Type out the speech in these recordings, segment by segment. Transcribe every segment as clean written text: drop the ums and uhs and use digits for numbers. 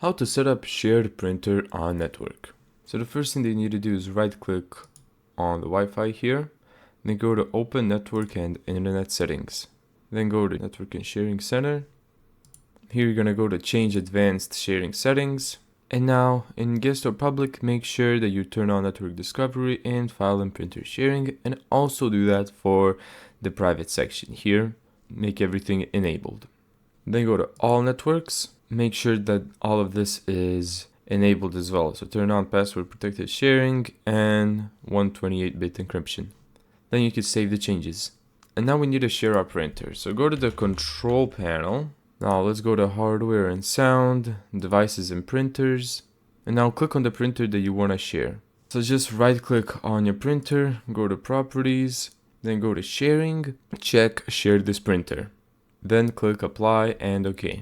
How to set up shared printer on network. So the first thing that you need to do is right click on the Wi-Fi here, then go to Open Network and Internet Settings. Then go to Network and Sharing Center. Here you're going to go to Change Advanced Sharing Settings. And now in Guest or Public, make sure that you turn on Network Discovery and File and Printer Sharing, and also do that for the private section here. Make everything enabled. Then go to All Networks. Make sure that all of this is enabled as well. So turn on password protected sharing and 128-bit encryption. Then you can save the changes. And now we need to share our printer. So go to the control panel. Now let's go to hardware and sound, devices and printers. And now click on the printer that you want to share. So just right click on your printer, go to properties, then go to sharing, check share this printer. Then click apply and OK.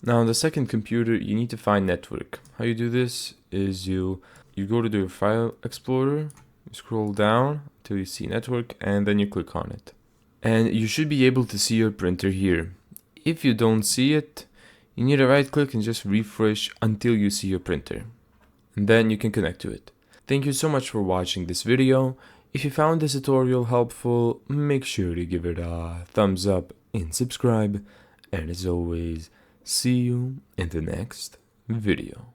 Now on the second computer, you need to find network. How you do this is you go to the file explorer, you scroll down till you see network, and then you click on it. And you should be able to see your printer here. If you don't see it, you need to right click and just refresh until you see your printer. And then you can connect to it. Thank you so much for watching this video. If you found this tutorial helpful, make sure to give it a thumbs up and subscribe. And as always, see you in the next video.